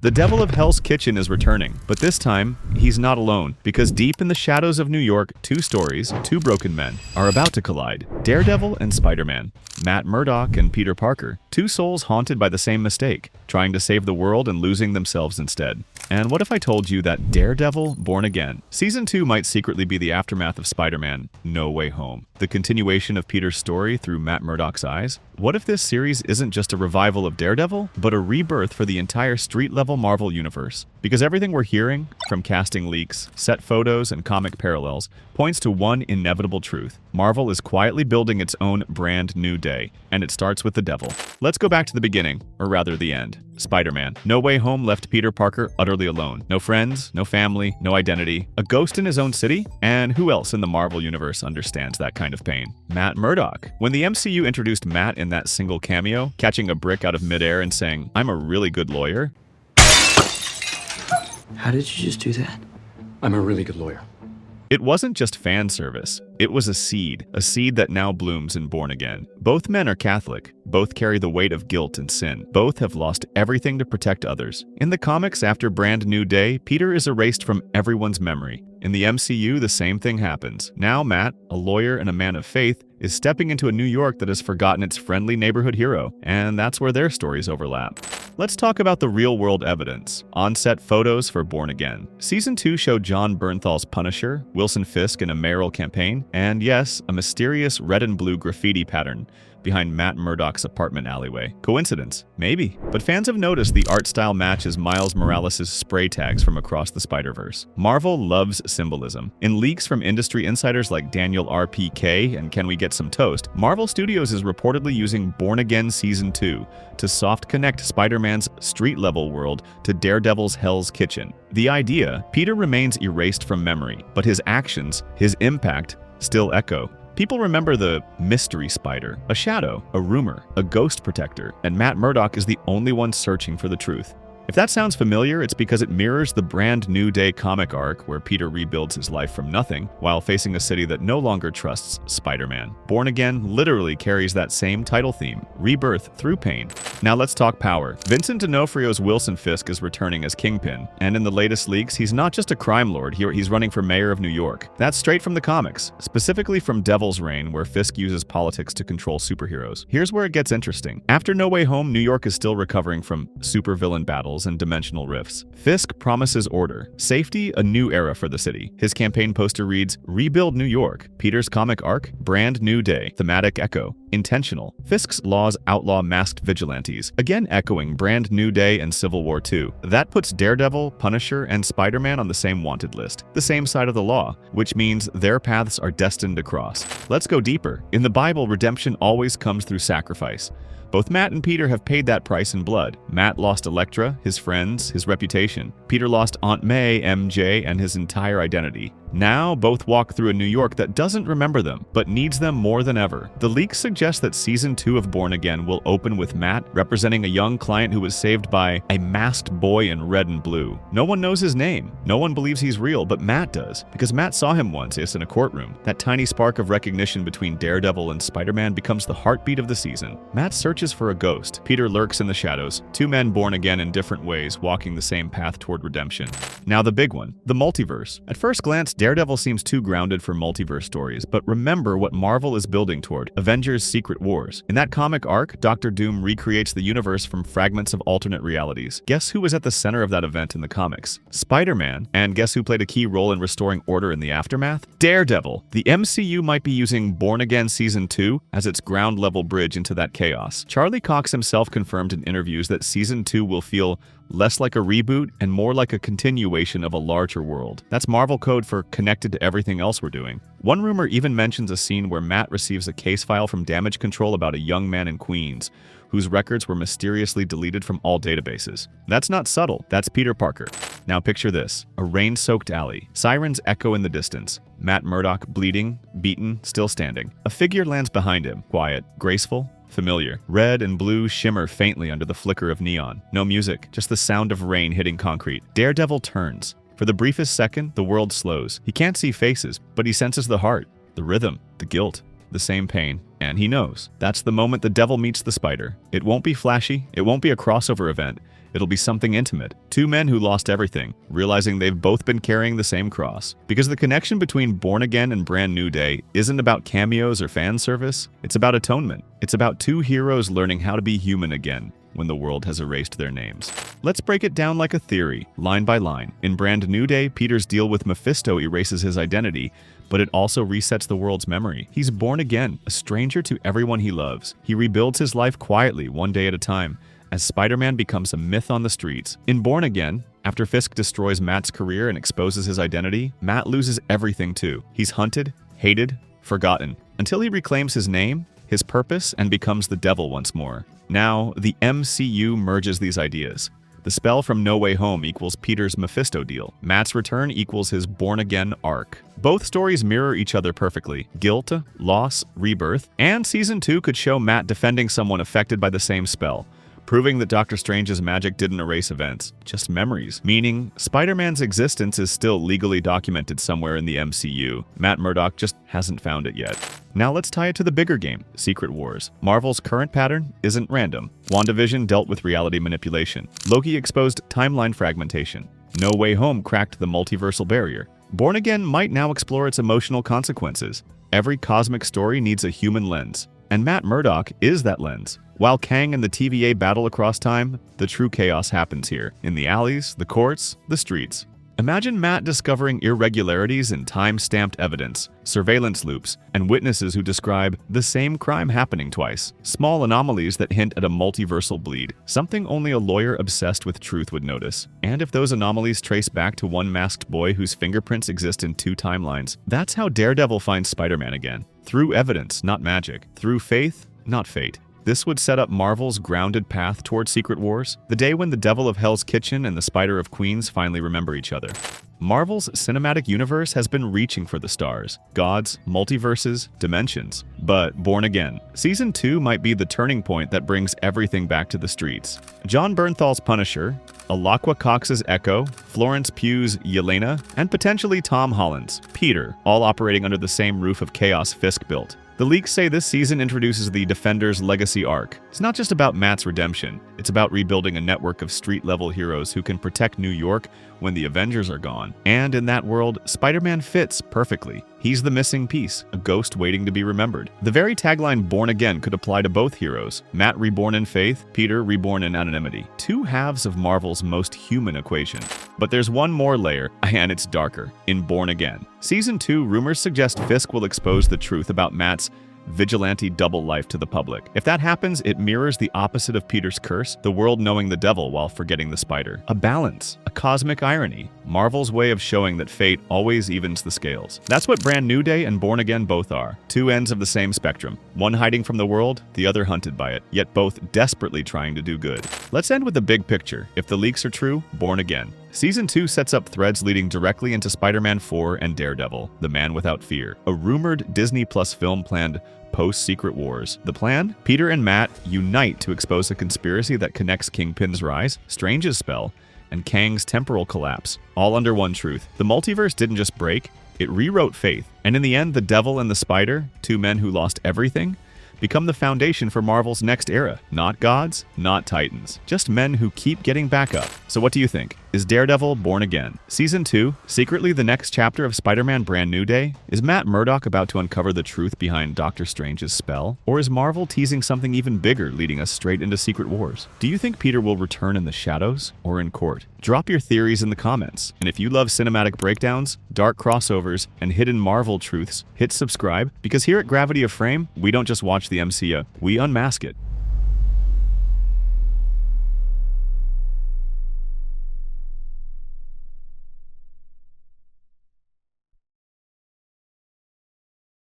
The Devil of Hell's Kitchen is returning, but this time, he's not alone, because deep in the shadows of New York, two stories, two broken men, are about to collide. Daredevil and Spider-Man. Matt Murdock and Peter Parker, two souls haunted by the same mistake, trying to save the world and losing themselves instead. And what if I told you that Daredevil Born Again? Season 2 might secretly be the aftermath of Spider-Man No Way Home, the continuation of Peter's story through Matt Murdock's eyes. What if this series isn't just a revival of Daredevil, but a rebirth for the entire street-level Marvel universe? Because everything we're hearing, from casting leaks, set photos, and comic parallels, points to one inevitable truth. Marvel is quietly building its own brand new day, and it starts with the devil. Let's go back to the beginning, or rather the end. Spider-Man. No Way Home left Peter Parker utterly alone. No friends, no family, no identity, a ghost in his own city, and who else in the Marvel universe understands that kind of pain? Matt Murdock. When the MCU introduced Matt in that single cameo, catching a brick out of midair and saying, "I'm a really good lawyer," How did you just do that? I'm a really good lawyer. it wasn't just fan service. It was a seed that now blooms in Born Again. Both men are Catholic. Both carry the weight of guilt and sin. Both have lost everything to protect others. In the comics, after Brand New Day, Peter is erased from everyone's memory. In the MCU, the same thing happens. Now Matt, a lawyer and a man of faith, is stepping into a New York that has forgotten its friendly neighborhood hero, and that's where their stories overlap. Let's talk about the real-world evidence. On-set photos for Born Again. Season 2 showed John Bernthal's Punisher, Wilson Fisk in a mayoral campaign, and yes, a mysterious red and blue graffiti pattern behind Matt Murdock's apartment alleyway. Coincidence? Maybe. But fans have noticed the art style matches Miles Morales' spray tags from across the Spider-Verse. Marvel loves symbolism. In leaks from industry insiders like Daniel RPK and Can We Get Some Toast, Marvel Studios is reportedly using Born Again Season 2 to soft connect Spider-Man's street-level world to Daredevil's Hell's Kitchen. The idea, Peter remains erased from memory, but his actions, his impact, still echo. People remember the mystery spider, a shadow, a rumor, a ghost protector, and Matt Murdock is the only one searching for the truth. If that sounds familiar, it's because it mirrors the Brand New Day comic arc where Peter rebuilds his life from nothing while facing a city that no longer trusts Spider-Man. Born Again literally carries that same title theme, rebirth through pain. Now let's talk power. Vincent D'Onofrio's Wilson Fisk is returning as Kingpin, and in the latest leaks, he's not just a crime lord, he's running for mayor of New York. That's straight from the comics, specifically from Devil's Reign, where Fisk uses politics to control superheroes. Here's where it gets interesting. After No Way Home, New York is still recovering from supervillain battles and dimensional rifts. Fisk promises order, safety, a new era for the city. His campaign poster reads, "Rebuild New York." Peter's comic arc, Brand New Day, thematic echo, intentional. Fisk's laws outlaw masked vigilantes, again echoing Brand New Day and Civil War II. That puts Daredevil, Punisher, and Spider-Man on the same wanted list, the same side of the law, which means their paths are destined to cross. Let's go deeper. In the Bible, redemption always comes through sacrifice. Both Matt and Peter have paid that price in blood. Matt lost Elektra, his friends, his reputation. Peter lost Aunt May, MJ, and his entire identity. Now, both walk through a New York that doesn't remember them, but needs them more than ever. The leaks suggest that Season 2 of Born Again will open with Matt representing a young client who was saved by a masked boy in red and blue. No one knows his name. No one believes he's real, but Matt does, because Matt saw him once, in a courtroom. That tiny spark of recognition between Daredevil and Spider-Man becomes the heartbeat of the season. Matt searches for a ghost. Peter lurks in the shadows. Two men born again in different ways, walking the same path toward redemption. Now the big one, the multiverse. At first glance, Daredevil seems too grounded for multiverse stories, but remember what Marvel is building toward, Avengers: Secret Wars. In that comic arc, Dr. Doom recreates the universe from fragments of alternate realities. Guess who was at the center of that event in the comics? Spider-Man. And guess who played a key role in restoring order in the aftermath? Daredevil. The MCU might be using Born Again Season 2 as its ground-level bridge into that chaos. Charlie Cox himself confirmed in interviews that Season 2 will feel less like a reboot and more like a continuation of a larger world. That's Marvel code for connected to everything else we're doing. One rumor even mentions a scene where Matt receives a case file from Damage Control about a young man in Queens whose records were mysteriously deleted from all databases. That's not subtle, that's Peter Parker. Now picture this, a rain-soaked alley. Sirens echo in the distance. Matt Murdock bleeding, beaten, still standing. A figure lands behind him, quiet, graceful, familiar. Red and blue shimmer faintly under the flicker of neon. No music, just the sound of rain hitting concrete. Daredevil turns. For the briefest second, the world slows. He can't see faces, but he senses the heart, the rhythm, the guilt, the same pain. And he knows. That's the moment the devil meets the spider. It won't be flashy, it won't be a crossover event. It'll be something intimate. Two men who lost everything, realizing they've both been carrying the same cross. Because the connection between Born Again and Brand New Day isn't about cameos or fan service, it's about atonement. It's about two heroes learning how to be human again when the world has erased their names. Let's break it down like a theory, line by line. In Brand New Day, Peter's deal with Mephisto erases his identity, but it also resets the world's memory. He's born again, a stranger to everyone he loves. He rebuilds his life quietly, one day at a time, as Spider-Man becomes a myth on the streets. In Born Again, after Fisk destroys Matt's career and exposes his identity, Matt loses everything too. He's hunted, hated, forgotten, until he reclaims his name, his purpose, and becomes the devil once more. Now, the MCU merges these ideas. The spell from No Way Home equals Peter's Mephisto deal. Matt's return equals his Born Again arc. Both stories mirror each other perfectly. Guilt, loss, rebirth, and Season 2 could show Matt defending someone affected by the same spell, proving that Doctor Strange's magic didn't erase events, just memories. Meaning, Spider-Man's existence is still legally documented somewhere in the MCU. Matt Murdock just hasn't found it yet. Now let's tie it to the bigger game, Secret Wars. Marvel's current pattern isn't random. WandaVision dealt with reality manipulation. Loki exposed timeline fragmentation. No Way Home cracked the multiversal barrier. Born Again might now explore its emotional consequences. Every cosmic story needs a human lens, and Matt Murdock is that lens. While Kang and the TVA battle across time, the true chaos happens here, in the alleys, the courts, the streets. Imagine Matt discovering irregularities in time-stamped evidence, surveillance loops, and witnesses who describe the same crime happening twice. Small anomalies that hint at a multiversal bleed, something only a lawyer obsessed with truth would notice. And if those anomalies trace back to one masked boy whose fingerprints exist in two timelines, that's how Daredevil finds Spider-Man again. Through evidence, not magic. Through faith, not fate. This would set up Marvel's grounded path toward Secret Wars, the day when the Devil of Hell's Kitchen and the Spider of Queens finally remember each other. Marvel's cinematic universe has been reaching for the stars, gods, multiverses, dimensions. But Born Again, Season 2 might be the turning point that brings everything back to the streets. John Bernthal's Punisher, Alaqua Cox's Echo, Florence Pugh's Yelena, and potentially Tom Holland's Peter, all operating under the same roof of chaos Fisk built. The leaks say this season introduces the Defender's Legacy arc. It's not just about Matt's redemption, it's about rebuilding a network of street-level heroes who can protect New York when the Avengers are gone. And in that world, Spider-Man fits perfectly. He's the missing piece, a ghost waiting to be remembered. The very tagline Born Again could apply to both heroes. Matt reborn in faith, Peter reborn in anonymity. Two halves of Marvel's most human equation. But there's one more layer, and it's darker. In Born Again, Season 2, rumors suggest Fisk will expose the truth about Matt's vigilante double life to the public. If that happens, it mirrors the opposite of Peter's curse, the world knowing the devil while forgetting the spider. A balance, a cosmic irony, Marvel's way of showing that fate always evens the scales. That's what Brand New Day and Born Again both are. Two ends of the same spectrum. One hiding from the world, the other hunted by it, yet both desperately trying to do good. Let's end with the big picture. If the leaks are true, Born Again. Season 2 sets up threads leading directly into Spider-Man 4 and Daredevil, The Man Without Fear, a rumored Disney Plus film planned post-Secret Wars. The plan? Peter and Matt unite to expose a conspiracy that connects Kingpin's rise, Strange's spell, and Kang's temporal collapse, all under one truth. The multiverse didn't just break, it rewrote faith. And in the end, the Devil and the Spider, two men who lost everything, become the foundation for Marvel's next era. Not gods, not titans, just men who keep getting back up. So what do you think? Is Daredevil Born Again? Season 2, secretly the next chapter of Spider-Man Brand New Day? Is Matt Murdock about to uncover the truth behind Doctor Strange's spell? Or is Marvel teasing something even bigger, leading us straight into Secret Wars? Do you think Peter will return in the shadows or in court? Drop your theories in the comments. And if you love cinematic breakdowns, dark crossovers, and hidden Marvel truths, hit subscribe, because here at Gravity of Frame, we don't just watch the MCU, we unmask it.